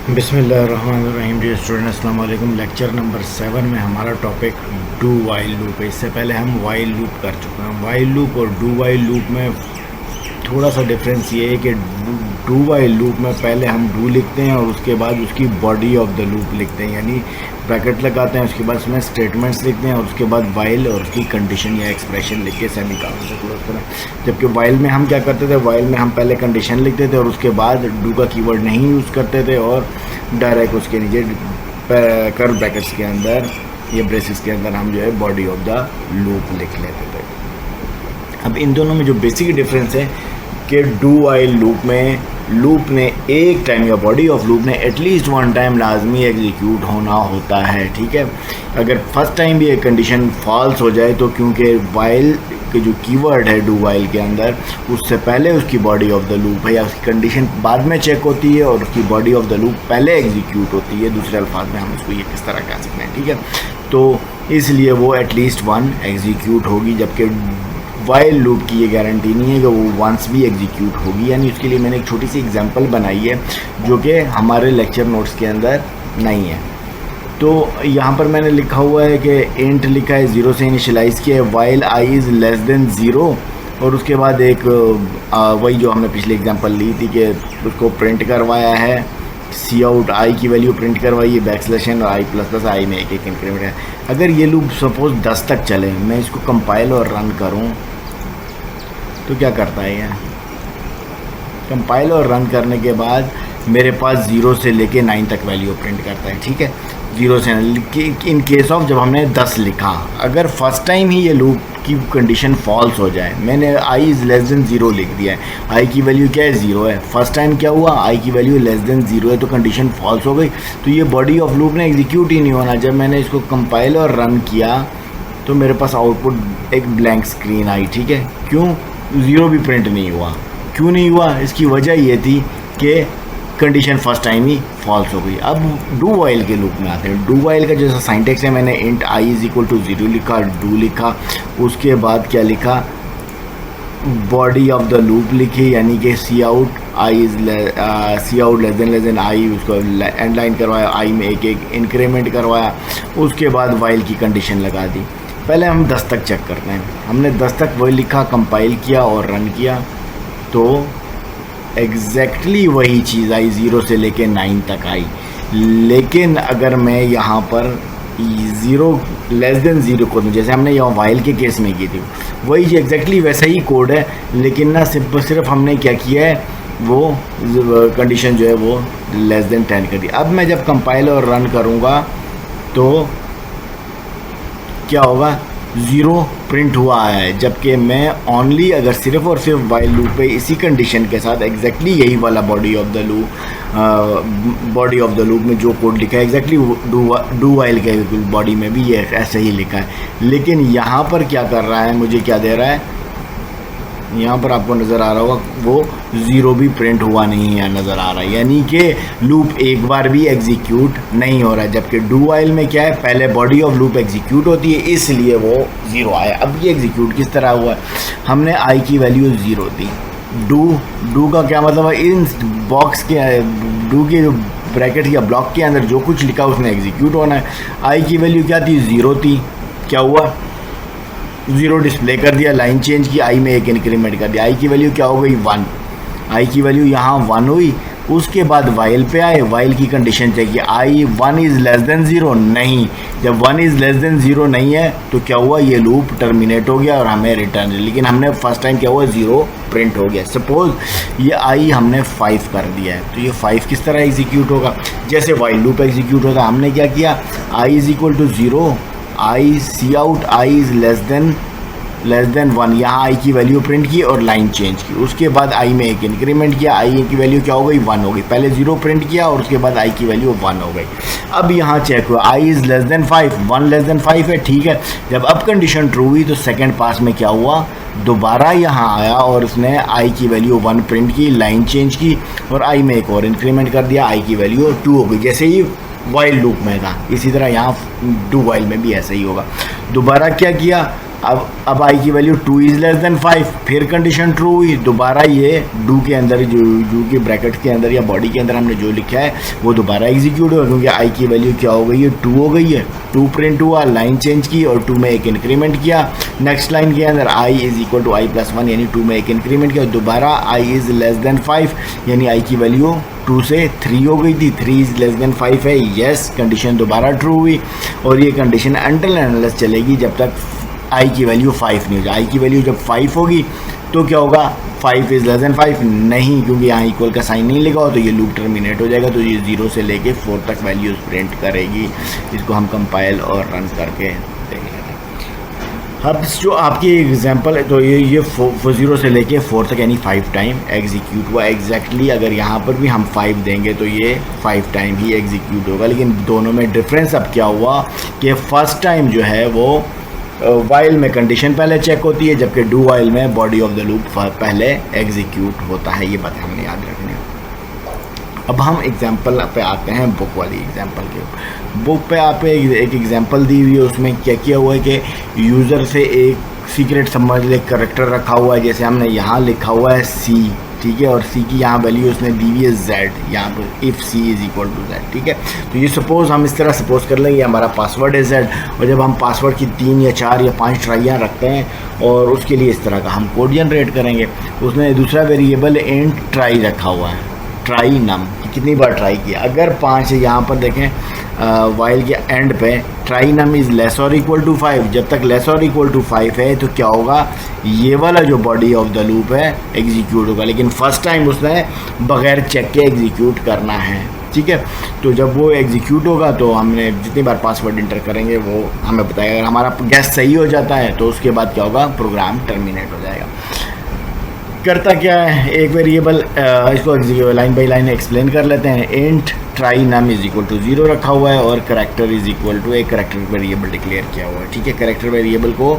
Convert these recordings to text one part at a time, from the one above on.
बिस्मिल्लाहिर्रहमानिर्रहीम। जी स्टूडेंट अस्सलाम वालेकुम। लेक्चर नंबर 7 में हमारा टॉपिक डू वाइल लूप है। इससे पहले हम वाइल लूप कर चुके हैं। वाइल लूप और डू वाइल लूप में थोड़ा सा डिफरेंस ये है कि डू वाइल लूप में पहले हम डू लिखते हैं और उसके बाद उसकी बॉडी ऑफ द लूप लिखते हैं, यानी ब्रैकेट लगाते हैं, उसके बाद उसमें स्टेटमेंट्स लिखते हैं और उसके बाद वाइल और उसकी कंडीशन या एक्सप्रेशन लिख के सेमीकोलन से क्लोज करें। जबकि वाइल में हम क्या करते थे, वाइल में हम पहले कंडीशन लिखते थे और उसके बाद डू का कीवर्ड नहीं यूज़ करते थे और डायरेक्ट उसके नीचे कर्व ब्रैकेट्स के अंदर या ब्रेसेस के अंदर हम जो है बॉडी ऑफ द लूप लिख लेते थे। अब इन दोनों में जो बेसिक डिफरेंस है कि डू वाइल लूप ने एक टाइम या बॉडी ऑफ लूप ने एटलीस्ट वन टाइम लाजमी एग्जीक्यूट होना होता है। ठीक है, अगर फर्स्ट टाइम भी एक कंडीशन फॉल्स हो जाए तो क्योंकि वाइल के जो कीवर्ड है डू वाइल के अंदर, उससे पहले उसकी बॉडी ऑफ द लूप है या उसकी कंडीशन बाद में चेक होती है और उसकी बॉडी ऑफ द लूप पहले एग्जीक्यूट होती है। दूसरे अल्फाज में हम उसको ये किस तरह कह सकते हैं। ठीक है, तो इसलिए वो एटलीस्ट वन एग्जीक्यूट होगी, जबकि वाइल लूप की ये गारंटी नहीं है कि वो वंस भी एग्जीक्यूट होगी। यानी उसके लिए मैंने एक छोटी सी एग्जांपल बनाई है जो कि हमारे लेक्चर नोट्स के अंदर नहीं है। तो यहाँ पर मैंने लिखा हुआ है कि इंट लिखा है, 0 से इनिशियलाइज़ किया है, while I is less then 0 और उसके बाद एक वही जो हमने पिछली एग्जांपल ली थी कि उसको प्रिंट करवाया है, सी आउट आई की वैल्यू प्रिंट करवाई है, बैकस्लैश और आई प्लस प्लस आई में एक इंक्रीमेंट है। अगर ये लूप सपोज 10 तक चले, मैं इसको कंपाइल और रन करूँ तो क्या करता है ये, कंपाइल और रन करने के बाद मेरे पास 0 से लेके 9 तक वैल्यू प्रिंट करता है। ठीक है, 0 से इन केस ऑफ जब हमने 10 लिखा, अगर फर्स्ट टाइम ही ये लूप की कंडीशन फॉल्स हो जाए, मैंने i इज़ लेस देन 0 लिख दिया है, i की वैल्यू क्या है 0 है, फर्स्ट टाइम क्या हुआ i की वैल्यू लेस देन 0 है तो कंडीशन फॉल्स हो गई, तो ये बॉडी ऑफ लूप ने एग्जीक्यूट ही नहीं होना। जब मैंने इसको कंपाइल और रन किया तो मेरे पास आउटपुट एक ब्लैंक स्क्रीन आई। ठीक है, क्यों 0 भी प्रिंट नहीं हुआ? क्यों नहीं हुआ? इसकी वजह ये थी कि कंडीशन फर्स्ट टाइम ही फॉल्स हो गई। अब डू वाइल के लूप में आते हैं। डू वाइल का जैसा साइंटेक्स है, मैंने int i is equal to 0 लिखा, डू लिखा, उसके बाद क्या लिखा, बॉडी ऑफ द लूप लिखी, यानी कि सी आउट लेस देन आई, उसको एंड लाइन करवाया, आई में एक इंक्रीमेंट करवाया, उसके बाद वाइल की कंडीशन लगा दी। पहले हम 10 तक चेक करते हैं। हमने 10 तक वही लिखा, कंपाइल किया और रन किया तो एग्जैक्टली वही चीज़ आई, 0 से लेके 9 तक आई। लेकिन अगर मैं यहाँ पर 0 लेस देन 0 को दूँ, जैसे हमने यहाँ वाइल के केस में की थी, वही एग्जैक्टली वैसा ही कोड है, लेकिन ना सिर्फ हमने क्या किया है, वो कंडीशन जो है वो लेस देन 10 कर दी। अब मैं जब कंपाइल और रन करूँगा तो क्या होगा, 0 प्रिंट हुआ है, जबकि मैं ओनली अगर सिर्फ और सिर्फ वाइल लूप पे इसी कंडीशन के साथ एग्जैक्टली यही वाला बॉडी ऑफ द लूप में जो कोड लिखा है एग्जैक्टली डू वाइल के बॉडी में भी ये ऐसे ही लिखा है। लेकिन यहाँ पर क्या कर रहा है, मुझे क्या दे रहा है, यहाँ पर आपको नज़र आ रहा होगा वो 0 भी प्रिंट हुआ नहीं है, नज़र आ रहा है, यानी कि लूप एक बार भी एग्जीक्यूट नहीं हो रहा है। जबकि डू वाइल में क्या है, पहले बॉडी ऑफ लूप एग्जीक्यूट होती है, इसलिए वो 0 आया। अब ये एग्जीक्यूट किस तरह हुआ है, हमने i की वैल्यू 0 दी, डू का क्या मतलब है, इन बॉक्स के डू के जो ब्रैकेट या ब्लॉक के अंदर जो कुछ लिखा उसने एग्जीक्यूट होना है। i की वैल्यू क्या थी, 0 थी, क्या हुआ 0 डिस्प्ले कर दिया, लाइन चेंज की, आई में एक इंक्रीमेंट कर दिया, आई की वैल्यू क्या हो गई 1, आई की वैल्यू यहाँ 1 हुई। उसके बाद वाइल पे आए, वाइल की कंडीशन चाहिए, आई 1 इज़ लेस देन 0 नहीं, जब 1 इज़ लेस देन 0 नहीं है तो क्या हुआ, ये लूप टर्मिनेट हो गया और हमें रिटर्न, लेकिन हमने फर्स्ट टाइम क्या हुआ 0 प्रिंट हो गया। सपोज ये आई हमने 5 कर दिया है तो ये 5 किस तरह एग्जीक्यूट होगा, जैसे वाइल लूप एग्जीक्यूट होता, हमने क्या किया, I is equal to 0, I cout I is less than 1, यहाँ आई की वैल्यू प्रिंट की और लाइन चेंज की, उसके बाद आई में एक इंक्रीमेंट किया, आई की वैल्यू क्या हो गई 1 हो गई, पहले 0 प्रिंट किया और उसके बाद आई की वैल्यू 1 हो गई। अब यहाँ चेक हुआ I is less than 5, 1 less than 5 है, ठीक है। जब अब कंडीशन ट्रू हुई तो सेकेंड पास में क्या हुआ, दोबारा यहाँ आया और उसने आई की वैल्यू 1 प्रिंट की, लाइन चेंज की और आई में एक और इंक्रीमेंट कर दिया, आई की वैल्यू 2 हो गई, जैसे ही वाइल लूप में था। इसी तरह यहाँ डू वाइल में भी ऐसा ही होगा। दोबारा क्या किया, अब आई की वैल्यू 2 इज़ लेस देन 5, फिर कंडीशन ट्रू हुई, दोबारा ये डू के अंदर जो के ब्रैकेट के अंदर या बॉडी के अंदर हमने जो लिखा है वो दोबारा एग्जीक्यूट होगा, क्योंकि आई की वैल्यू क्या हो गई है, 2 हो गई है। 2 प्रिंट हुआ, लाइन चेंज की और 2 में एक इंक्रीमेंट किया। नेक्स्ट लाइन के अंदर I is equal to I plus 1 यानी 2 में एक इंक्रीमेंट किया, दोबारा आई इज़ लेस देन 5 यानी आई की वैल्यू 2 से 3 हो गई थी, 3 इज़ लेस देन 5 है, यस कंडीशन दोबारा ट्रू हुई। और ये कंडीशन अनटिल एंड अनलेस चलेगी जब तक आई की वैल्यू 5 नहीं हो जाए। आई की वैल्यू जब 5 होगी तो क्या होगा, 5 इज़ लेस देन 5 नहीं, क्योंकि यहाँ इक्वल का साइन नहीं लिखा हो तो ये लूप टर्मिनेट हो जाएगा। तो ये 0 से लेके 4 तक वैल्यूज प्रिंट करेगी। इसको हम कंपाइल और रन करके देखेंगे। अब जो आपकी एग्जांपल है तो ये 0 से लेके 4 तक यानी 5 टाइम एग्जीक्यूट हुआ एग्जैक्टली। अगर यहाँ पर भी हम 5 देंगे तो ये 5 टाइम ही एग्जीक्यूट होगा। लेकिन दोनों में डिफरेंस अब क्या हुआ कि फर्स्ट टाइम जो है वो वाइल में कंडीशन पहले चेक होती है, जबकि डू वाइल में बॉडी ऑफ द लूप पहले एग्जीक्यूट होता है। ये बातें हमने याद रखनी है। अब हम एग्जांपल पे आते हैं, बुक वाली एग्जांपल के। बुक पे आप एक एग्जांपल दी हुई है, उसमें क्या किया हुआ है कि यूज़र से एक सीक्रेट समझ ले करेक्टर रखा हुआ है, जैसे हमने यहाँ लिखा हुआ है सी, ठीक है, और सी की यहाँ वैल्यू उसने दी हुई है जेड, यहाँ पर if C is equal to Z, ठीक है। तो ये सपोज़ हम इस तरह सपोज़ कर लेंगे हमारा पासवर्ड है जेड, और जब हम पासवर्ड की 3 या 4 या 5 ट्राइयाँ रखते हैं और उसके लिए इस तरह का हम कोड जनरेट करेंगे। उसने दूसरा वेरिएबल इंट ट्राई रखा हुआ है, ट्राई नम, कितनी बार ट्राई किया। अगर 5 है, यहाँ पर देखें वाइल के एंड पे ट्राई नम इज़ लेस और इक्वल टू 5, जब तक लेस और इक्वल टू 5 है तो क्या होगा, ये वाला जो बॉडी ऑफ द लूप है एग्जीक्यूट होगा। लेकिन फर्स्ट टाइम उसने बगैर चेक के एग्जीक्यूट करना है, ठीक है। तो जब वो एग्जीक्यूट होगा तो हमने जितनी बार पासवर्ड इंटर करेंगे वो हमें बताएगा। अगर हमारा गैस सही हो जाता है तो उसके बाद क्या होगा, प्रोग्राम टर्मिनेट हो जाएगा। करता क्या है, एक वेरिएबल इसको लाइन बाई लाइन एक्सप्लेन कर लेते हैं। Int try num is equal to 0 रखा हुआ है और करेक्टर इज इक्वल टू एक करेक्टर वेरिएबल डिक्लेयर किया हुआ है, ठीक है। करेक्टर वेरिएबल को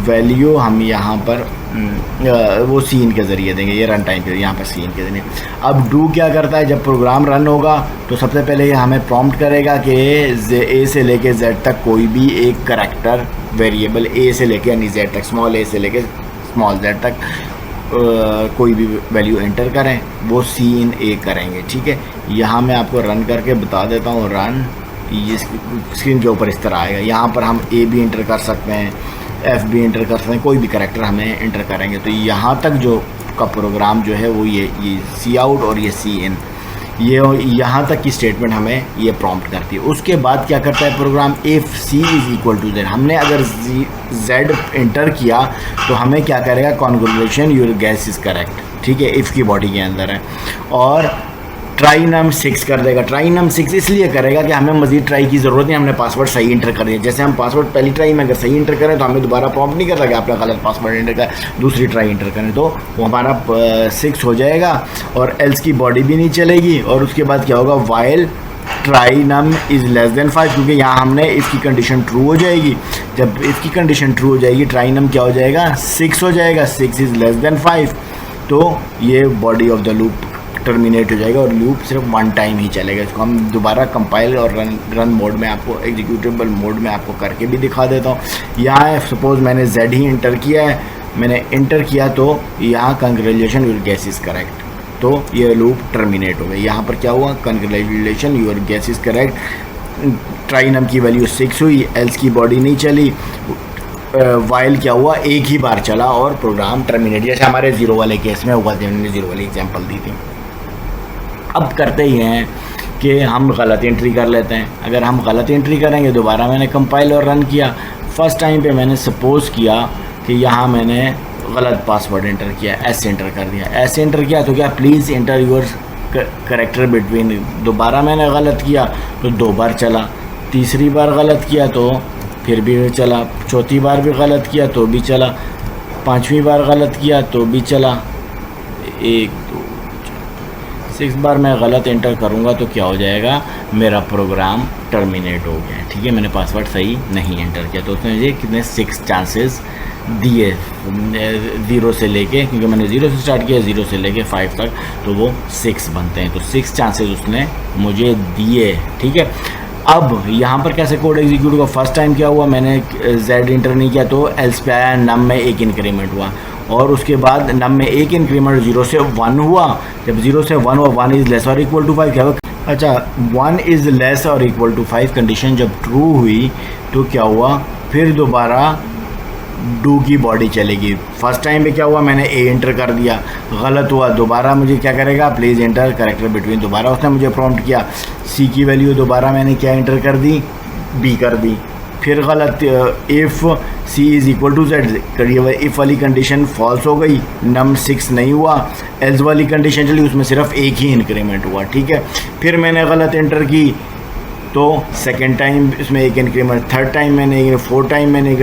वैल्यू हम यहाँ पर वो सीन के ज़रिए देंगे, ये रन टाइम पे यहाँ पर सीन के ज़रिए। अब डू क्या करता है, जब प्रोग्राम रन होगा तो सबसे पहले ये हमें प्रॉम्प्ट करेगा कि ए से लेके जेड तक कोई भी एक करेक्टर वेरिएबल, ए से लेके यानी जेड तक, स्मॉल ए से लेके स्मॉल जेड तक कोई भी वैल्यू एंटर करें, वो सी इन ए करेंगे, ठीक है। यहाँ मैं आपको रन करके बता देता हूँ। रन, ये स्क्रीन के ऊपर इस तरह आएगा। यहाँ पर हम ए भी एंटर कर सकते हैं, एफ भी एंटर कर सकते हैं, कोई भी करेक्टर हमें एंटर करेंगे तो यहाँ तक जो का प्रोग्राम जो है वो ये सी आउट और ये सी इन, ये यहाँ तक की स्टेटमेंट हमें ये प्रॉम्प्ट करती है। उसके बाद क्या करता है program, if C is equal to Z, हमने अगर जेड एंटर किया तो हमें क्या करेगा, congratulation your guess is correct, ठीक है, इफ़ की बॉडी के अंदर है। और ट्राई नम 6 कर देगा। ट्राई नम 6 इसलिए करेगा कि हमें मज़ीद ट्राई की ज़रूरत नहीं, हमने पासवर्ड सही इंटर कर दिया। जैसे हम पासवर्ड पहली ट्राई में अगर सही इंटर करें तो हमें दोबारा प्रॉम्प्ट नहीं करता कि आपने गलत पासवर्ड इंटर कर, दूसरी ट्राई इंटर करें तो वो हमारा 6 हो जाएगा और एल्स की बॉडी भी नहीं चलेगी। और उसके बाद क्या होगा, while try num is less than 5, क्योंकि यहाँ हमने इसकी कंडीशन ट्रू हो जाएगी। जब इसकी कंडीशन ट्रू हो जाएगी ट्राई नम क्या हो जाएगा, 6 हो जाएगा, 6 इज़ लेस देन 5, तो ये body of the loop terminate हो जाएगा और लूप सिर्फ 1 टाइम ही चलेगा। इसको हम दोबारा कंपाइल और रन मोड में आपको, एग्जीक्यूटेबल मोड में आपको करके भी दिखा देता हूँ। यहाँ सपोज़ मैंने जेड ही इंटर किया है, मैंने इंटर किया तो यहाँ congratulation your guess is correct, तो ये लूप टर्मिनेट हो गई। यहाँ पर क्या हुआ, congratulation your guess is correct, try num की वैल्यू 6 हुई, एल्स की बॉडी नहीं चली, वाइल क्या हुआ, एक ही बार चला और प्रोग्राम टर्मिनेट, जैसे हमारे 0 वाले केस में हुआ था, मैंने 0 वाली एग्जांपल दी थी। अब करते ही हैं कि हम गलत एंट्री कर लेते हैं। अगर हम गलत एंट्री करेंगे, दोबारा मैंने कंपाइल और रन किया, फर्स्ट टाइम पे मैंने सपोज़ किया कि यहाँ मैंने गलत पासवर्ड एंटर किया, एस एंटर कर दिया, एस एंटर किया तो क्या please enter your character between, दोबारा मैंने गलत किया तो 2 बार चला, तीसरी बार गलत किया तो फिर भी चला, चौथी बार भी गलत किया तो भी चला, 5वीं बार गलत किया तो भी चला, 1 2 6 बार मैं गलत एंटर करूँगा तो क्या हो जाएगा, मेरा प्रोग्राम टर्मिनेट हो गया, ठीक है। मैंने पासवर्ड सही नहीं एंटर किया तो उसने मुझे कितने 6 चांसेस दिए, 0 से लेके, क्योंकि मैंने 0 से स्टार्ट किया, 0 से लेके 5 तक, तो वो 6 बनते हैं, तो 6 चांसेस उसने मुझे दिए, ठीक है। अब यहाँ पर कैसे कोड एग्जीक्यूट हुआ, फर्स्ट टाइम क्या हुआ, मैंने z इंटर नहीं किया तो एल्स पे आया, नम में एक इंक्रीमेंट हुआ, और उसके बाद नम में एक इंक्रीमेंट 0 से 1 हुआ। जब 0 से 1 हुआ, 1 इज़ लेस और इक्वल टू 5 क्या हुआ, अच्छा 1 इज़ लेस और इक्वल टू 5 कंडीशन जब ट्रू हुई तो क्या हुआ, फिर दोबारा डू की बॉडी चलेगी। फर्स्ट टाइम पे क्या हुआ, मैंने ए इंटर कर दिया, गलत हुआ, दोबारा मुझे क्या करेगा, प्लीज़ इंटर करेक्टर बिटवीन, दोबारा उसने मुझे प्रॉम्प्ट किया, सी की वैल्यू दोबारा मैंने क्या इंटर कर दी, बी कर दी, फिर गलत, if C is equal to Z करिए, इफ़ वाली कंडीशन फॉल्स हो गई, नम 6 नहीं हुआ, एल्स वाली कंडीशन चली, उसमें सिर्फ एक ही इंक्रीमेंट हुआ, ठीक है। फिर मैंने गलत इंटर की तो सेकेंड टाइम इसमें एक इंक्रीमेंट, थर्ड टाइम मैंने, फोर्थ टाइम मैंने,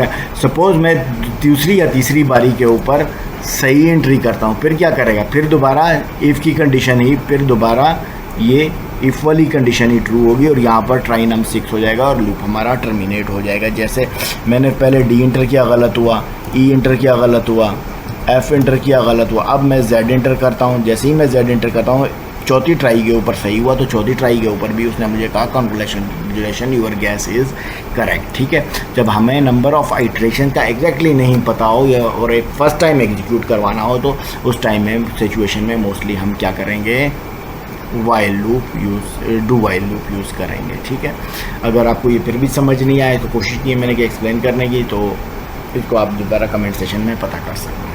सपोज़ मैं दूसरी या तीसरी बारी के ऊपर सही एंट्री करता हूँ, फिर क्या करेगा, फिर दोबारा इफ़ की कंडीशन ही, फिर दोबारा ये इफ़ वाली कंडीशन ही ट्रू होगी और यहाँ पर ट्राई नम 6 हो जाएगा और लूप हमारा टर्मिनेट हो जाएगा। जैसे मैंने पहले डी इंटर किया, गलत हुआ, ई इंटर किया, गलत हुआ, एफ इंटर किया, गलत हुआ, अब मैं जेड इंटर करता हूँ, जैसे ही मैं जेड इंटर करता हूँ चौथी ट्राई के ऊपर सही हुआ, तो चौथी ट्राई के ऊपर भी उसने मुझे कहा congratulation your guess is correct, ठीक है। जब हमें नंबर ऑफ़ आइट्रेशन का एग्जैक्टली नहीं पता हो या और एक फ़र्स्ट टाइम एग्जीक्यूट करवाना हो तो उस टाइम में सिचुएशन में मोस्टली हम क्या करेंगे, while loop do while loop use करेंगे, ठीक है। अगर आपको ये फिर भी समझ नहीं आए तो कोशिश की मैंने कि एक्सप्लेन करने की, तो इसको आप दोबारा कमेंट सेशन में पता कर सकते हैं।